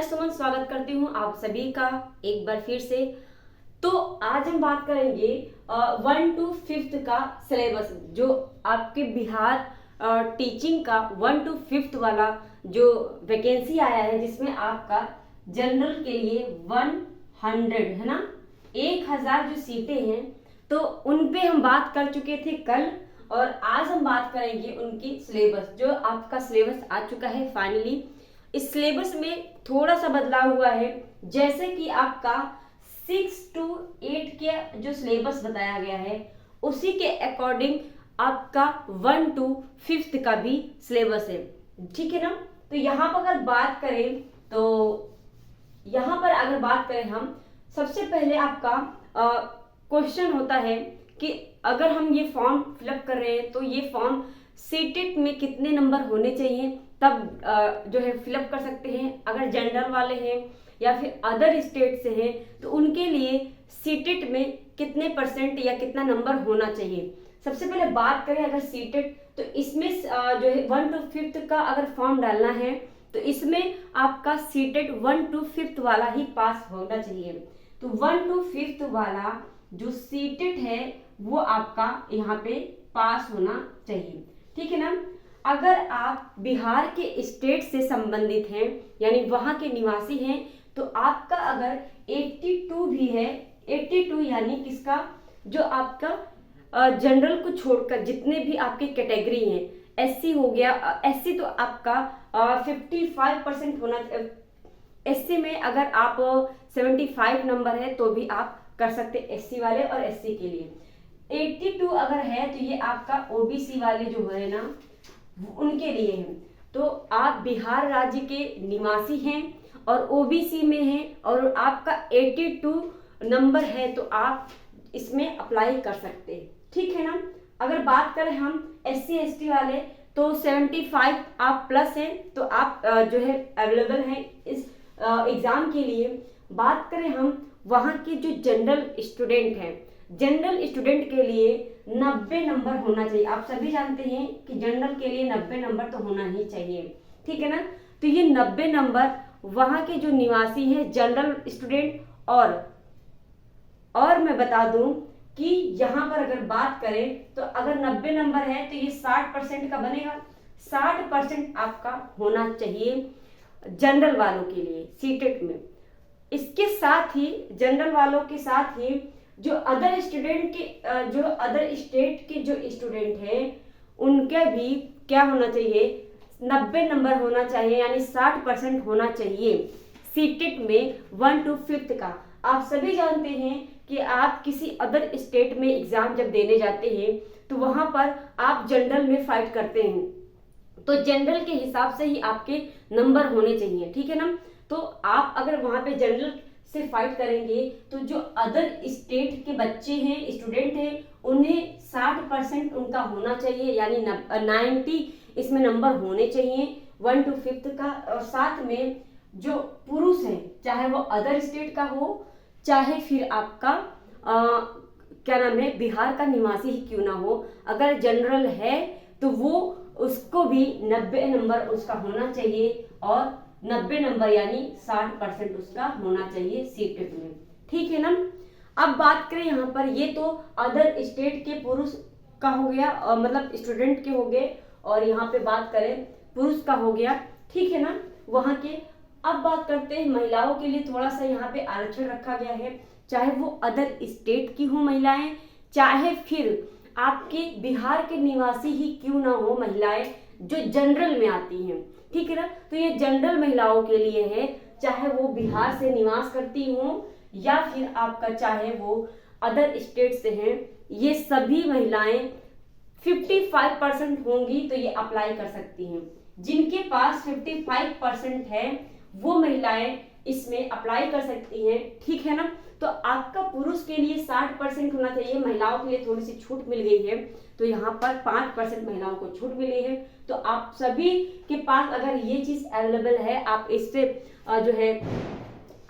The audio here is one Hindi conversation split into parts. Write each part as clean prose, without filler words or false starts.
सुमन स्वागत करती हूँ आप सभी का एक बार फिर से। तो आज हम बात करेंगे 1 to 5th का सिलेबस, जो आपके बिहार टीचिंग का 1 to 5th वाला जो वैकेंसी आया है, जिसमें आपका जनरल के लिए 100 है ना, 1000 जो सीटें हैं, तो उन पे हम बात कर चुके थे कल। और आज हम बात करेंगे उनकी सिलेबस, जो आपका सिलेबस आ चुका है फाइनली। इस सिलेबस में थोड़ा सा बदलाव हुआ है, जैसे कि आपका 6 to 8 के जो सिलेबस बताया गया है, उसी के अकॉर्डिंग आपका 1 to 5th का भी सिलेबस है, ठीक है ना। तो यहाँ पर अगर बात करें, तो यहाँ पर अगर बात करें हम, सबसे पहले आपका क्वेश्चन होता है कि अगर हम ये फॉर्म फिलअप कर रहे हैं तो ये फॉर्म सीटेट में कितने नंबर होने चाहिए, तब जो है फिलअप कर सकते हैं। अगर जनरल वाले हैं या फिर अदर स्टेट से हैं, तो उनके लिए सीटेट में कितने % या कितना नंबर होना चाहिए। सबसे पहले बात करें अगर सीटेट, तो इसमें जो है 1 to 5th का अगर फॉर्म डालना है, तो इसमें आपका सीटेट 1 to 5th वाला ही पास होना चाहिए। तो 1 to 5th वाला जो सीटेट है वो आपका यहाँ पे पास होना चाहिए, ठीक है ना। अगर आप बिहार के स्टेट से संबंधित हैं, यानी वहां के निवासी हैं, तो आपका अगर 82 भी है, 82 यानी किसका, जो आपका जनरल को छोड़कर जितने भी आपके कैटेगरी हैं, एससी हो गया, एससी तो आपका 55% होना। एससी में अगर आप 75 नंबर है तो भी आप कर सकते एससी वाले, और एससी के लिए 82 अगर है तो ये आपका ओबीसी वाले जो है ना, उनके लिए है। तो आप बिहार राज्य के निवासी हैं और ओबीसी में हैं और आपका 82 नंबर है, तो आप इसमें अप्लाई कर सकते हैं, ठीक है ना। अगर बात करें हम एससी एसटी वाले, तो 75 आप प्लस हैं, तो आप जो है अवेलेबल हैं इस एग्जाम के लिए। बात करें हम वहाँ के जो जनरल स्टूडेंट हैं, जनरल स्टूडेंट के लिए 90 नंबर होना चाहिए। आप सभी जानते हैं कि जनरल के लिए 90 नंबर तो होना ही चाहिए, ठीक है ना। तो ये 90 नंबर वहाँ के जो निवासी हैं जनरल स्टूडेंट, और मैं बता दूं कि यहाँ पर अगर बात करें, तो अगर 90 नंबर है तो ये 60% का बनेगा। 60% आपका होना चाहिए जनरल वालों के लिए सीटेट में। इसके साथ ही जनरल वालों के साथ ही जो अदर स्टूडेंट के जो अदर स्टेट के जो स्टूडेंट हैं, उनके भी क्या होना चाहिए, 90 नंबर होना चाहिए, यानी 60% होना चाहिए सीटेट में 1 to 5th का। आप सभी जानते हैं कि आप किसी अदर स्टेट में एग्जाम जब देने जाते हैं, तो वहां पर आप जनरल में फाइट करते हैं, तो जनरल के हिसाब से ही आपके नंबर होने चाहिए, ठीक है ना। तो आप अगर वहां पे जनरल से फाइट करेंगे, तो जो अदर स्टेट के बच्चे हैं, स्टूडेंट हैं, उन्हें 60% उनका होना चाहिए, यानी 90 इसमें नंबर होने चाहिए 1 to 5th का। और साथ में जो पुरुष है, चाहे वो अदर स्टेट का हो, चाहे फिर आपका क्या नाम है, बिहार का निवासी ही क्यों ना हो, अगर जनरल है तो वो उसको भी 90 नंबर उसका होना चाहिए, और 90 नंबर यानी 60% उसका होना चाहिए सीटेट में, ठीक है ना। अब बात करें यहाँ पर, ये तो अदर स्टेट के पुरुष का हो गया, मतलब स्टूडेंट के हो गए, और यहाँ पे बात करें पुरुष का हो गया, ठीक है ना, वहाँ के। अब बात करते हैं महिलाओं के लिए, थोड़ा सा यहाँ पे आरक्षण रखा गया है, चाहे वो अदर स्टेट की हो महिलाएं, चाहे फिर आपके बिहार के निवासी ही क्यों ना हो महिलाएं, जो जनरल में आती हैं, ठीक है ना। तो ये जनरल महिलाओं के लिए है, चाहे वो बिहार से निवास करती हो या फिर आपका चाहे वो अदर स्टेट से हैं, ये सभी महिलाएं 55% होंगी तो ये अप्लाई कर सकती हैं। जिनके पास 55% है वो महिलाएं इसमें अप्लाई कर सकती हैं, ठीक है ना। तो आपका पुरुष के लिए 60% होना चाहिए, महिलाओं के लिए थोड़ी सी छूट मिल गई है, तो यहाँ पर 5% महिलाओं को छूट मिली है। तो आप सभी के पास अगर ये चीज अवेलेबल है, आप इससे जो है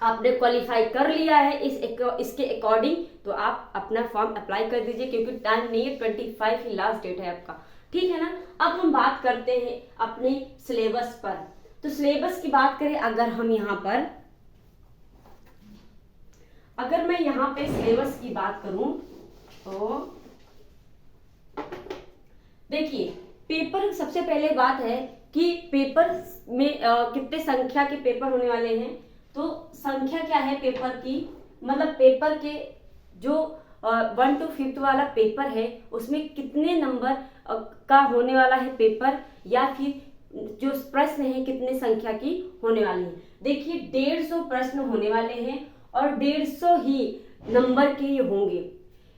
आपने क्वालिफाई कर लिया है इसके अकॉर्डिंग, तो आप अपना फॉर्म अप्लाई कर दीजिए, क्योंकि टाइम नहीं है, 25 ही लास्ट डेट है आपका, ठीक है ना। अब हम बात करते हैं अपने सिलेबस पर। तो सिलेबस की बात करें अगर हम यहाँ पर, अगर मैं यहाँ पे सिलेबस की बात करूं तो देखिए, पेपर सबसे पहले बात है कि पेपर में कितने संख्या के पेपर होने वाले हैं। तो संख्या क्या है पेपर की, मतलब पेपर के जो 1 to 5 वाला पेपर है उसमें कितने नंबर का होने वाला है पेपर, या फिर जो प्रश्न है कितने संख्या की होने वाली है। देखिए 150 प्रश्न होने वाले हैं और 150 ही नंबर के ये होंगे,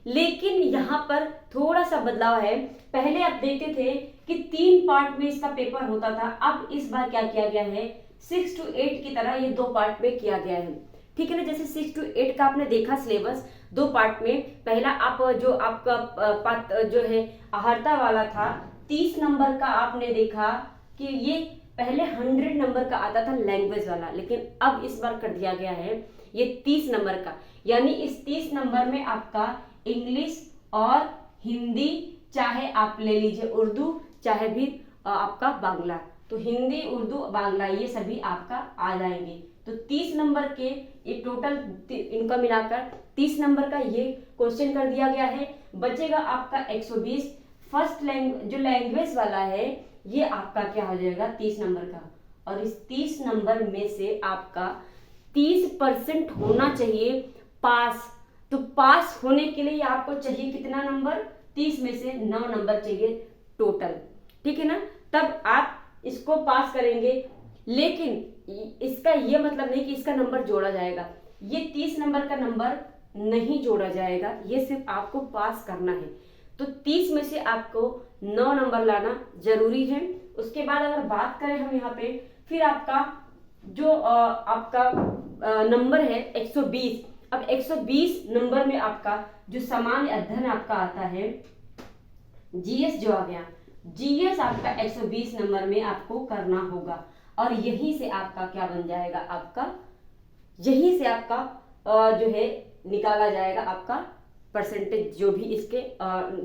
लेकिन यहाँ पर थोड़ा सा बदलाव है। पहले आप देखते थे कि 3 पार्ट में इसका पेपर होता था, अब इस बार क्या किया गया है 6 to 8 की तरह ये 2 पार्ट में किया गया है। ठीक है ना, जैसे 6 to 8 का आपने देखा सिलेबस 2 पार्ट में। पहला आप जो आपका जो है आहर्ता वाला था 30 नंबर का, आपने देखा कि ये पहले 100 नंबर का आता था लैंग्वेज वाला, लेकिन अब इस बार कर दिया गया है ये 30 नंबर का। यानी इस 30 नंबर में आपका इंग्लिश और हिंदी, चाहे आप ले लीजिए उर्दू, चाहे भी आपका बांग्ला, तो हिंदी उर्दू बांग्ला ये सभी आपका आ जाएंगे। तो 30 नंबर के ये टोटल इनका मिलाकर 30 नंबर का ये क्वेश्चन कर दिया गया है। बचेगा आपका 120। फर्स्ट जो लैंग्वेज वाला है ये आपका क्या हो जाएगा 30 नंबर का, और इस 30 नंबर में से आपका 30% होना चाहिए पास। तो पास होने के लिए आपको चाहिए कितना नंबर, 30 में से 9 नंबर चाहिए टोटल। ठीक है ना, तब आप इसको पास करेंगे। लेकिन इसका ये मतलब नहीं कि इसका नंबर जोड़ा जाएगा, ये 30 नंबर का नंबर नहीं जोड़ा जाएगा, ये सिर्फ आपको पास करना है। तो 30 में से आपको 9 नंबर लाना जरूरी है। उसके बाद अगर बात करें हम यहाँ पे, फिर आपका जो आपका नंबर है 120। अब 120 नंबर में आपका जो सामान्य अध्ययन आपका आता है जीएस जो आ गया, जीएस आपका 120 नंबर में आपको करना होगा, और यहीं से आपका क्या बन जाएगा, आपका यहीं से आपका जो है निकाला जाएगा आपका परसेंटेज, जो भी इसके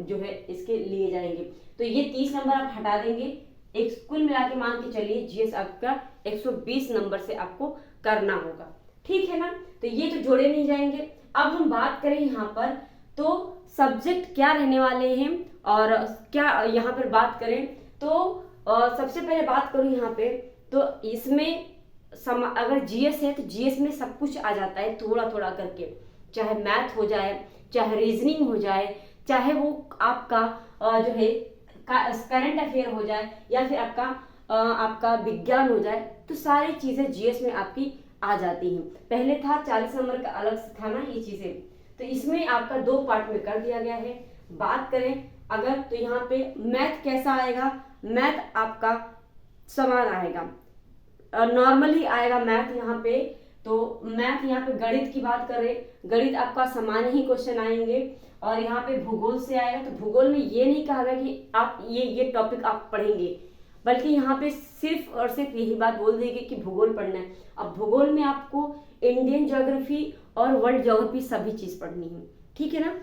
जो है इसके लिए जाएंगे। तो ये 30 नंबर आप हटा देंगे, एक कुल मिला के मान के चलिए जीएस आपका 120 नंबर से आपको करना होगा। ठीक है ना, तो ये तो जोड़े नहीं जाएंगे। अब हम बात करें यहाँ पर, तो सब्जेक्ट क्या रहने वाले हैं और क्या यहाँ पर बात करें तो सबसे पहले बात करूँ यहाँ पे, तो इसमें अगर जीएस है तो जीएस में सब कुछ आ जाता है थोड़ा थोड़ा करके, चाहे मैथ हो जाए, चाहे रीजनिंग हो जाए, चाहे वो आपका जो है करंट अफेयर हो जाए, या फिर आपका विज्ञान हो जाए, तो सारी चीजें जीएस में आपकी आ जाती हैं। पहले था 40 नंबर का अलग से था ना ये चीजें, तो इसमें आपका 2 पार्ट में कर दिया गया है। बात करें अगर, तो यहाँ पे मैथ कैसा आएगा, मैथ आपका समान आएगा, नॉर्मली आएगा मैथ यहाँ पे। तो मैथ यहाँ पे गणित की बात करें, गणित आपका समान ही क्वेश्चन आएंगे। और यहाँ पे भूगोल से आएगा, तो भूगोल में ये नहीं कहा गया कि आप ये टॉपिक आप पढ़ेंगे, बल्कि यहाँ पे सिर्फ और सिर्फ यही बात बोल देगी कि भूगोल पढ़ना है। अब भूगोल में आपको इंडियन ज्योग्राफी और वर्ल्ड ज्योग्राफी सभी चीज पढ़नी है। ठीक है ना,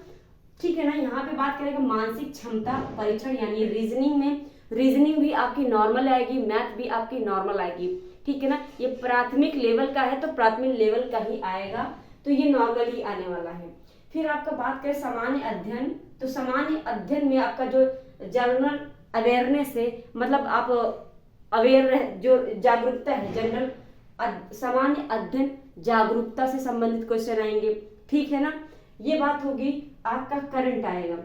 ठीक है ना। यहाँ पे बात करेंगे मानसिक क्षमता परीक्षण, यानी रीजनिंग में, रीजनिंग भी आपकी नॉर्मल आएगी, मैथ भी आपकी नॉर्मल आएगी। ठीक है ना, ये प्राथमिक लेवल का है तो प्राथमिक लेवल का ही आएगा, तो ये नॉर्मल ही आने वाला है। फिर आपका बात करें सामान्य अध्ययन, तो सामान्य अध्ययन में आपका जो जनरल अवेयरनेस है, मतलब आप अवेयर जो जागरूकता है, जनरल सामान्य अध्ययन जागरूकता से संबंधित क्वेश्चन आएंगे। ठीक है ना, ये बात होगी। आपका करंट आएगा,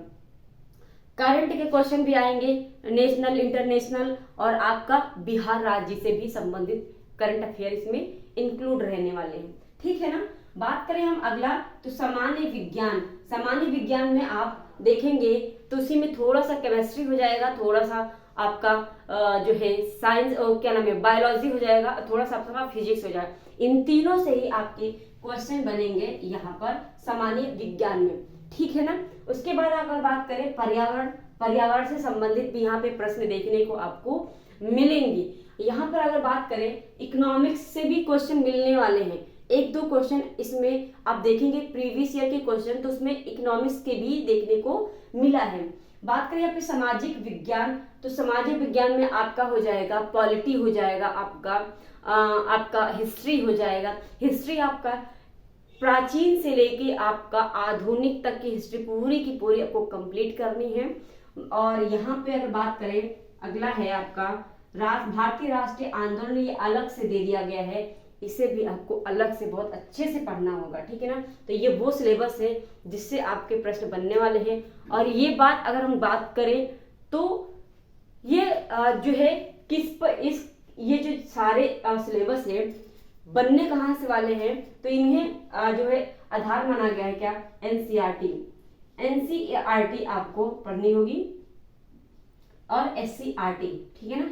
करंट के क्वेश्चन भी आएंगे, नेशनल इंटरनेशनल और आपका बिहार राज्य से भी संबंधित करंट अफेयर इसमें इंक्लूड रहने वाले हैं। ठीक है ना। बात करें हम अगला, तो सामान्य विज्ञान, सामान्य विज्ञान में आप देखेंगे तो उसी में थोड़ा सा केमिस्ट्री हो जाएगा, थोड़ा सा आपका जो है साइंस क्या नाम है बायोलॉजी हो जाएगा, थोड़ा सा आपका फिजिक्स हो जाएगा। इन तीनों से ही आपके क्वेश्चन बनेंगे यहाँ पर सामान्य विज्ञान में। ठीक है ना। उसके बाद अगर बात करें पर्यावरण, पर्यावरण से संबंधित भी यहाँ पे प्रश्न देखने को आपको मिलेंगे। यहाँ पर अगर बात करें इकोनॉमिक्स से भी क्वेश्चन मिलने वाले हैं, 1-2 क्वेश्चन इसमें आप देखेंगे प्रीवियस ईयर के क्वेश्चन, तो उसमें इकोनॉमिक्स के भी देखने को मिला है। बात करें आपके सामाजिक विज्ञान, तो सामाजिक विज्ञान में आपका हो जाएगा पॉलिटी, हो जाएगा आपका हिस्ट्री हो जाएगा। हिस्ट्री आपका प्राचीन से लेके आपका आधुनिक तक की हिस्ट्री पूरी की पूरी आपको कंप्लीट करनी है। और यहाँ पे अगर बात करें, अगला है आपका भारतीय राष्ट्रीय आंदोलन, ये अलग से दे दिया गया है, इसे भी आपको अलग से बहुत अच्छे से पढ़ना होगा, ठीक है ना। तो ये वो सिलेबस है जिससे आपके प्रश्न बनने वाले हैं। और ये बात अगर हम बात करें तो ये जो है किस पर ये जो सारे सिलेबस है बनने कहाँ से वाले हैं, तो इन्हें जो है आधार माना गया है क्या, एनसीईआरटी। एनसीईआरटी आपको पढ़नी होगी और एससीईआरटी, ठीक है ना।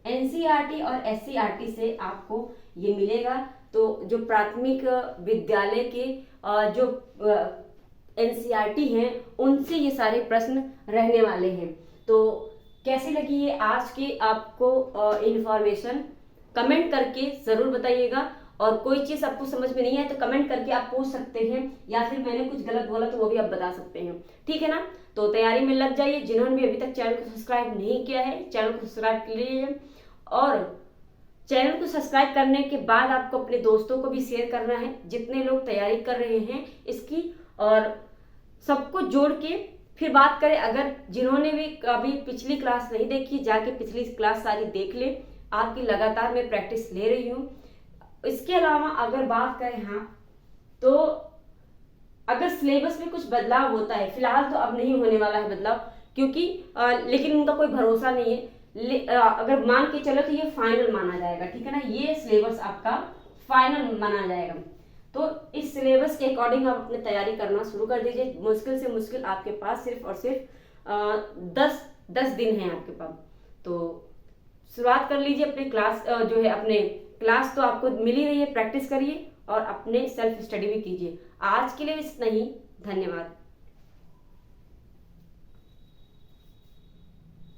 एनसीईआरटी और एससीईआरटी से आपको ये मिलेगा। तो जो प्राथमिक विद्यालय के जो एनसीईआरटी हैं उनसे ये सारे प्रश्न रहने वाले हैं। तो कैसी लगी ये आज की आपको इंफॉर्मेशन, कमेंट करके जरूर बताइएगा। और कोई चीज आपको समझ में नहीं है तो कमेंट करके आप पूछ सकते हैं, या फिर मैंने कुछ गलत बोला तो वो भी आप बता सकते हैं, ठीक है ना। तो तैयारी में लग जाइए। जिन्होंने भी अभी तक चैनल को सब्सक्राइब नहीं किया है, चैनल को सब्सक्राइब कर लीजिए। और चैनल को सब्सक्राइब करने के बाद आपको अपने दोस्तों को भी शेयर करना है, जितने लोग तैयारी कर रहे हैं इसकी, और सबको जोड़ के फिर बात करें। अगर जिन्होंने भी अभी पिछली क्लास नहीं देखी, जाके पिछली क्लास सारी देख ले। आपकी लगातार मैं प्रैक्टिस ले रही हूँ। इसके अलावा अगर बात करें, हाँ, तो अगर सिलेबस में कुछ बदलाव होता है, फिलहाल तो अब नहीं होने वाला है बदलाव, क्योंकि लेकिन उनका कोई भरोसा नहीं है। अगर मान के चलो तो ये फाइनल माना जाएगा, ठीक है ना। ये सिलेबस आपका फाइनल माना जाएगा। तो इस सिलेबस के अकॉर्डिंग आप अपनी तैयारी करना शुरू कर दीजिए। मुश्किल से मुश्किल आपके पास सिर्फ और सिर्फ 10 दिन है आपके पास। तो शुरुआत कर लीजिए अपने क्लास, जो है अपने क्लास तो आपको मिल ही रही है, प्रैक्टिस करिए और अपने सेल्फ स्टडी भी कीजिए। आज के लिए इतना ही, धन्यवाद।